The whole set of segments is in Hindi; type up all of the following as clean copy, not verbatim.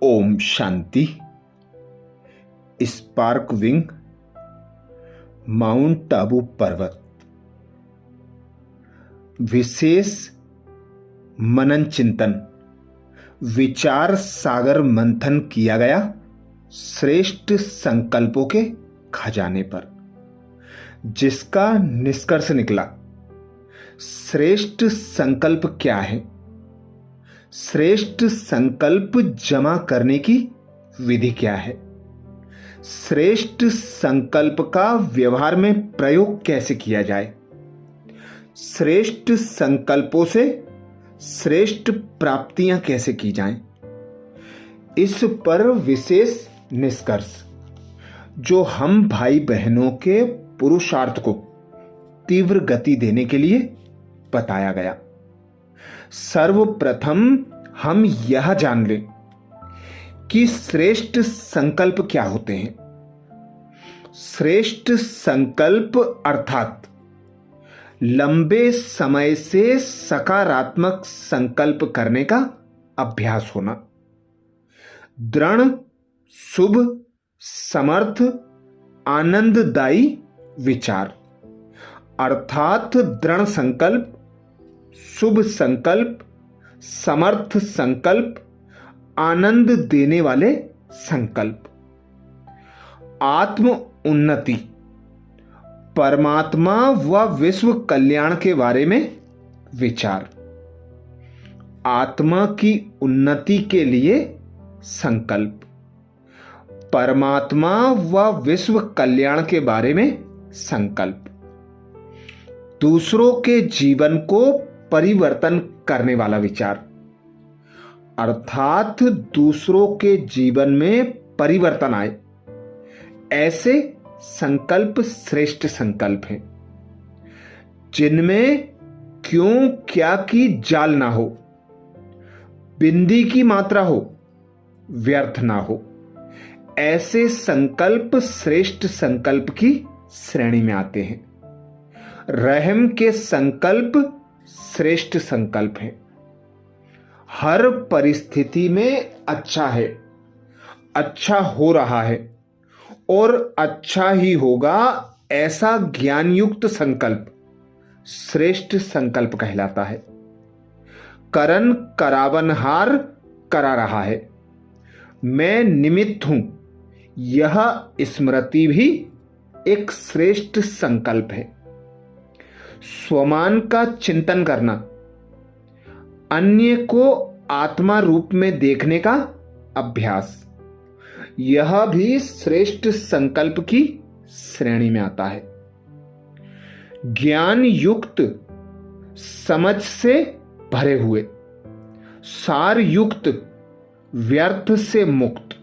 Om Shanti. Spark wing, mount Abu पर्वत। विशेष मनन चिंतन, विचार सागर मंथन किया गया श्रेष्ठ संकल्पों के खजाने पर, जिसका निष्कर्ष निकला। श्रेष्ठ संकल्प क्या है? श्रेष्ठ संकल्प जमा करने की विधि क्या है? श्रेष्ठ संकल्प का व्यवहार में प्रयोग कैसे किया जाए? श्रेष्ठ संकल्पों से श्रेष्ठ प्राप्तियां कैसे की जाएं? इस पर विशेष निष्कर्ष जो हम भाई बहनों के पुरुषार्थ को तीव्र गति देने के लिए बताया गया। सर्वप्रथम हम यह जान लें कि श्रेष्ठ संकल्प क्या होते हैं। श्रेष्ठ संकल्प अर्थात लंबे समय से सकारात्मक संकल्प करने का अभ्यास होना, दृढ़, शुभ, समर्थ, आनंददायी विचार अर्थात दृढ़ संकल्प, शुभ संकल्प, समर्थ संकल्प, आनंद देने वाले संकल्प। आत्म उन्नति, परमात्मा व विश्व कल्याण के बारे में विचार, आत्मा की उन्नति के लिए संकल्प, परमात्मा व विश्व कल्याण के बारे में संकल्प, दूसरों के जीवन को परिवर्तन करने वाला विचार अर्थात दूसरों के जीवन में परिवर्तन आए, ऐसे संकल्प श्रेष्ठ संकल्प हैं, जिनमें क्यों क्या की जाल ना हो, बिंदी की मात्रा हो, व्यर्थ ना हो। ऐसे संकल्प श्रेष्ठ संकल्प की श्रेणी में आते हैं। रहम के संकल्प श्रेष्ठ संकल्प हैं। हर परिस्थिति में अच्छा है, अच्छा हो रहा है और अच्छा ही होगा, ऐसा ज्ञान युक्त संकल्प श्रेष्ठ संकल्प कहलाता है। करन करावनहार करा रहा है, मैं निमित्त हूं, यह स्मृति भी एक श्रेष्ठ संकल्प है। स्वमान का चिंतन करना, अन्य को आत्मा रूप में देखने का अभ्यास, यह भी श्रेष्ठ संकल्प की श्रेणी में आता है। ज्ञान युक्त, समझ से भरे हुए, सार युक्त, व्यर्थ से मुक्त,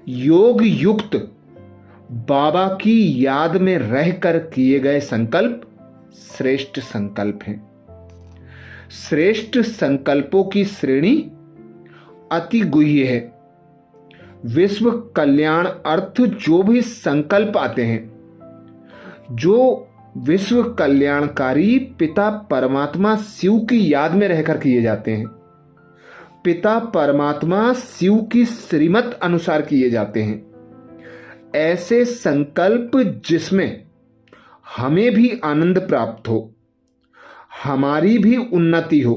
योग युक्त, बाबा की याद में रहकर किए गए संकल्प श्रेष्ठ संकल्प हैं। श्रेष्ठ संकल्पों की श्रेणी अति गुह्य है। विश्व कल्याण अर्थ जो भी संकल्प आते हैं, जो विश्व कल्याणकारी पिता परमात्मा शिव की याद में रहकर किए जाते हैं, पिता परमात्मा शिव की श्रीमत अनुसार किए जाते हैं, ऐसे संकल्प जिसमें हमें भी आनंद प्राप्त हो, हमारी भी उन्नति हो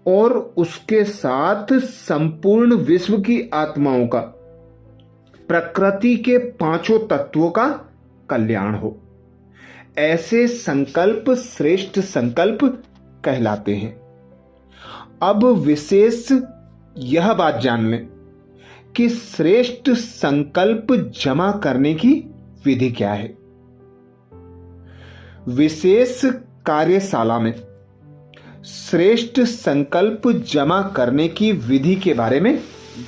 और उसके साथ संपूर्ण विश्व की आत्माओं का, प्रकृति के पांचों तत्वों का कल्याण हो, ऐसे संकल्प श्रेष्ठ संकल्प कहलाते हैं। अब विशेष यह बात जान लें कि श्रेष्ठ संकल्प जमा करने की विधि क्या है। विशेष कार्यशाला में श्रेष्ठ संकल्प जमा करने की विधि के बारे में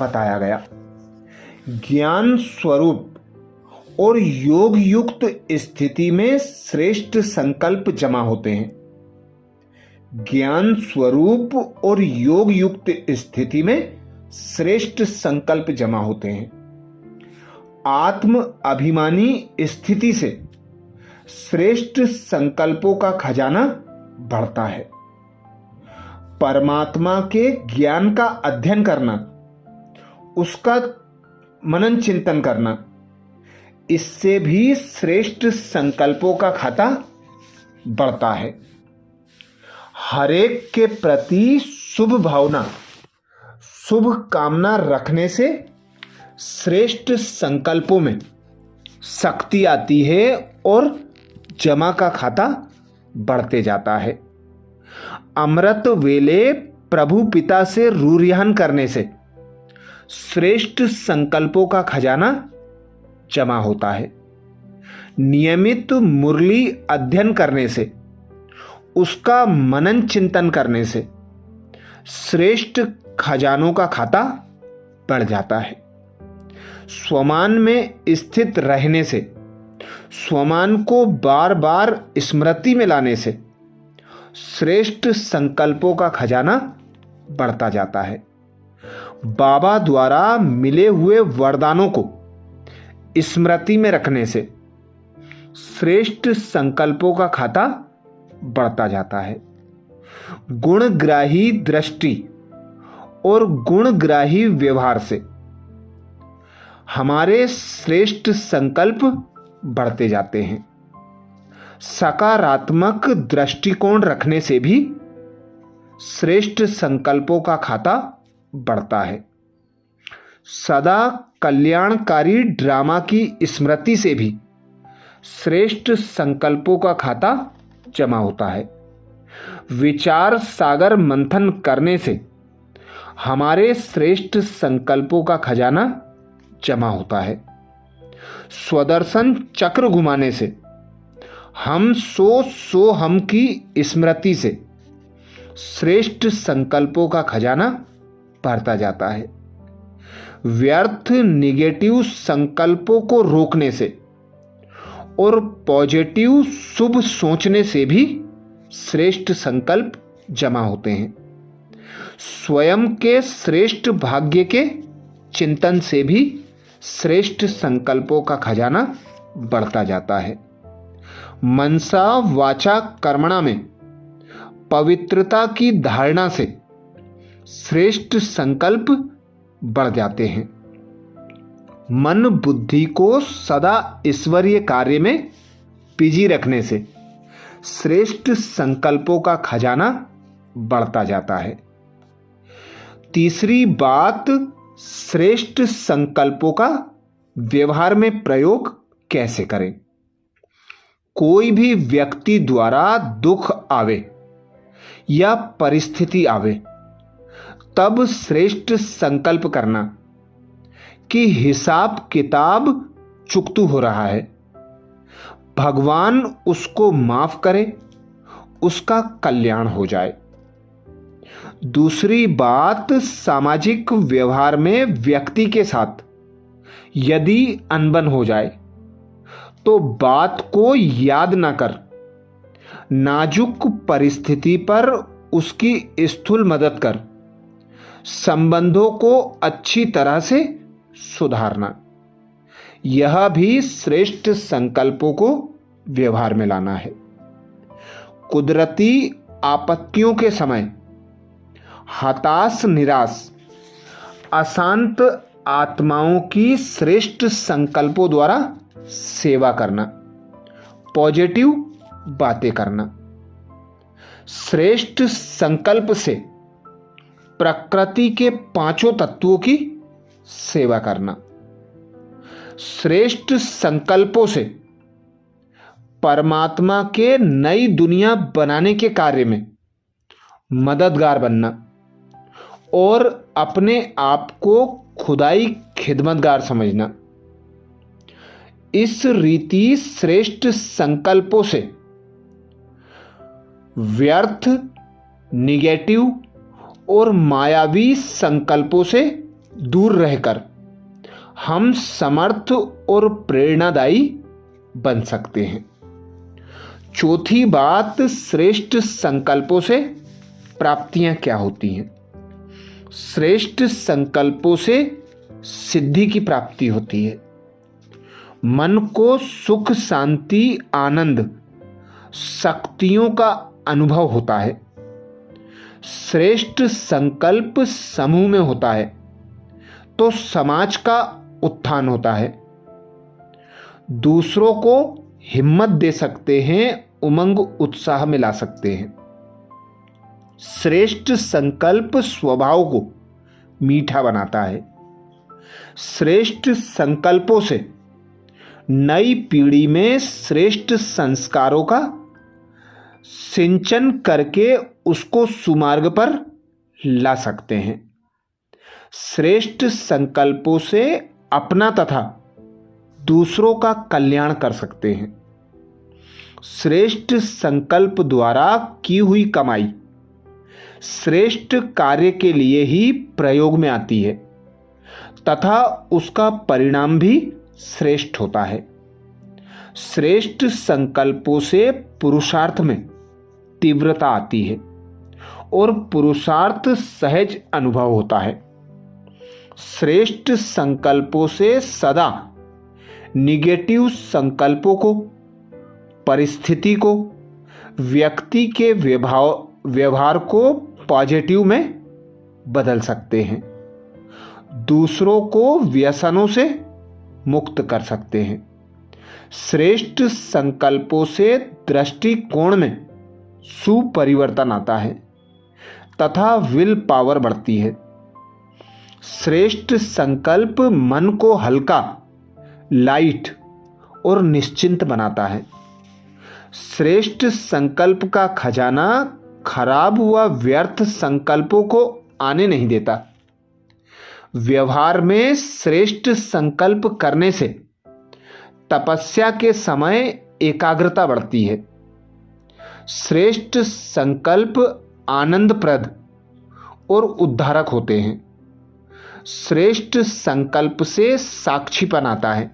बताया गया। ज्ञान स्वरूप और योग युक्त स्थिति में श्रेष्ठ संकल्प जमा होते हैं। ज्ञान स्वरूप और योग युक्त स्थिति में श्रेष्ठ संकल्प जमा होते हैं। आत्म अभिमानी स्थिति से श्रेष्ठ संकल्पों का खजाना बढ़ता है। परमात्मा के ज्ञान का अध्ययन करना उसका मनन चिंतन करना, इससे भी श्रेष्ठ संकल्पों का खाता बढ़ता है। हरेक के प्रति शुभ भावना, शुभ कामना रखने से श्रेष्ठ संकल्पों में शक्ति आती है और जमा का खाता बढ़ते जाता है। अमृत वेले प्रभु पिता से रूरियान करने से श्रेष्ठ संकल्पों का खजाना जमा होता है। नियमित मुरली अध्ययन करने से, उसका मनन चिंतन करने से श्रेष्ठ खजानों का खाता बढ़ जाता है। स्वमान में स्थित रहने से, स्वमान को बार बार स्मृति में लाने से श्रेष्ठ संकल्पों का खजाना बढ़ता जाता है। बाबा द्वारा मिले हुए वरदानों को स्मृति में रखने से श्रेष्ठ संकल्पों का खाता बढ़ता जाता है। गुणग्राही दृष्टि और गुणग्राही व्यवहार से हमारे श्रेष्ठ संकल्प बढ़ते जाते हैं। सकारात्मक दृष्टिकोण रखने से भी श्रेष्ठ संकल्पों का खाता बढ़ता है। सदा कल्याणकारी ड्रामा की स्मृति से भी श्रेष्ठ संकल्पों का खाता जमा होता है। विचार सागर मंथन करने से हमारे श्रेष्ठ संकल्पों का खजाना जमा होता है। स्वदर्शन चक्र घुमाने से हम सो हम की स्मृति से श्रेष्ठ संकल्पों का खजाना बढ़ता जाता है। व्यर्थ निगेटिव संकल्पों को रोकने से और पॉजिटिव शुभ सोचने से भी श्रेष्ठ संकल्प जमा होते हैं। स्वयं के श्रेष्ठ भाग्य के चिंतन से भी श्रेष्ठ संकल्पों का खजाना बढ़ता जाता है। मनसा वाचा कर्मणा में पवित्रता की धारणा से श्रेष्ठ संकल्प बढ़ जाते हैं। मन बुद्धि को सदा ईश्वरीय कार्य में बिजी रखने से श्रेष्ठ संकल्पों का खजाना बढ़ता जाता है। तीसरी बात, श्रेष्ठ संकल्पों का व्यवहार में प्रयोग कैसे करें। कोई भी व्यक्ति द्वारा दुख आवे या परिस्थिति आवे, तब श्रेष्ठ संकल्प करना कि हिसाब किताब चुकतू हो रहा है, भगवान उसको माफ करे, उसका कल्याण हो जाए। दूसरी बात, सामाजिक व्यवहार में व्यक्ति के साथ यदि अनबन हो जाए तो बात को याद ना कर, नाजुक परिस्थिति पर उसकी स्थूल मदद कर, संबंधों को अच्छी तरह से सुधारना। यह भी श्रेष्ठ संकल्पों को व्यवहार में लाना है। कुदरती आपत्तियों के समय हताश निराश अशांत आत्माओं की श्रेष्ठ संकल्पों द्वारा सेवा करना, पॉजिटिव बातें करना। श्रेष्ठ संकल्प से प्रकृति के पांचों तत्वों की सेवा करना। श्रेष्ठ संकल्पों से परमात्मा के नई दुनिया बनाने के कार्य में मददगार बनना और अपने आप को खुदाई खिदमतगार समझना। इस रीति श्रेष्ठ संकल्पों से व्यर्थ, निगेटिव और मायावी संकल्पों से दूर रहकर हम समर्थ और प्रेरणादायी बन सकते हैं। चौथी बात, श्रेष्ठ संकल्पों से प्राप्तियां क्या होती हैं। श्रेष्ठ संकल्पों से सिद्धि की प्राप्ति होती है। मन को सुख, शांति, आनंद, शक्तियों का अनुभव होता है। श्रेष्ठ संकल्प समूह में होता है तो समाज का उत्थान होता है। दूसरों को हिम्मत दे सकते हैं, उमंग उत्साह में ला सकते हैं। श्रेष्ठ संकल्प स्वभाव को मीठा बनाता है। श्रेष्ठ संकल्पों से नई पीढ़ी में श्रेष्ठ संस्कारों का सिंचन करके उसको सुमार्ग पर ला सकते हैं। श्रेष्ठ संकल्पों से अपना तथा दूसरों का कल्याण कर सकते हैं। श्रेष्ठ संकल्प द्वारा की हुई कमाई श्रेष्ठ कार्य के लिए ही प्रयोग में आती है तथा उसका परिणाम भी श्रेष्ठ होता है। श्रेष्ठ संकल्पों से पुरुषार्थ में तीव्रता आती है और पुरुषार्थ सहज अनुभव होता है। श्रेष्ठ संकल्पों से सदा निगेटिव संकल्पों को, परिस्थिति को, व्यक्ति के व्यवहार को पॉजिटिव में बदल सकते हैं। दूसरों को व्यसनों से मुक्त कर सकते हैं। श्रेष्ठ संकल्पों से दृष्टिकोण में सुपरिवर्तन आता है तथा विल पावर बढ़ती है। श्रेष्ठ संकल्प मन को हल्का, लाइट और निश्चिंत बनाता है। श्रेष्ठ संकल्प का खजाना खराब व व्यर्थ संकल्पों को आने नहीं देता। व्यवहार में श्रेष्ठ संकल्प करने से तपस्या के समय एकाग्रता बढ़ती है। श्रेष्ठ संकल्प आनंदप्रद और उद्धारक होते हैं। श्रेष्ठ संकल्प से साक्षीपन आता है।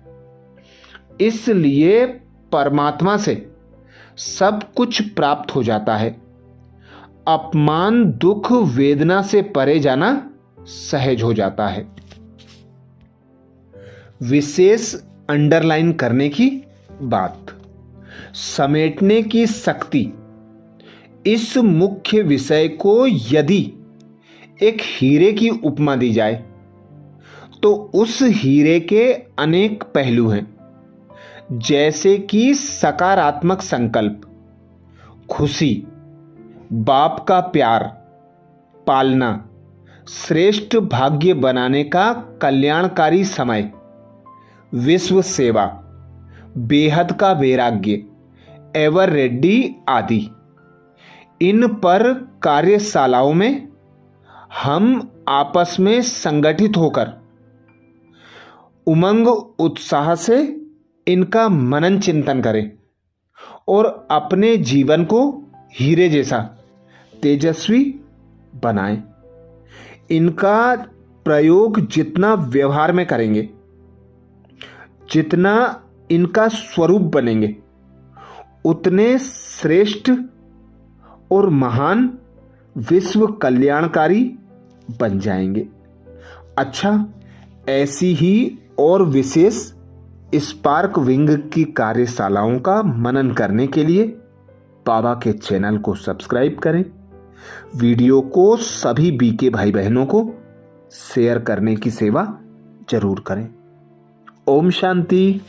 इसलिए परमात्मा से सब कुछ प्राप्त हो जाता है। अपमान, दुख, वेदना से परे जाना सहज हो जाता है। विशेष अंडरलाइन करने की बात, समेटने की शक्ति। इस मुख्य विषय को यदि एक हीरे की उपमा दी जाए तो उस हीरे के अनेक पहलू हैं, जैसे कि सकारात्मक संकल्प, खुशी, बाप का प्यार, पालना, श्रेष्ठ भाग्य बनाने का कल्याणकारी समय, विश्व सेवा, बेहद का वैराग्य, एवर रेड्डी आदि। इन पर कार्यशालाओं में हम आपस में संगठित होकर उमंग उत्साह से इनका मनन चिंतन करें और अपने जीवन को हीरे जैसा तेजस्वी बनाएं। इनका प्रयोग जितना व्यवहार में करेंगे, जितना इनका स्वरूप बनेंगे, उतने श्रेष्ठ और महान विश्व कल्याणकारी बन जाएंगे। अच्छा, ऐसी ही और विशेष स्पार्क विंग की कार्यशालाओं का मनन करने के लिए बाबा के चैनल को सब्सक्राइब करें। वीडियो को सभी बीके भाई बहनों को शेयर करने की सेवा जरूर करें। ओम शांति।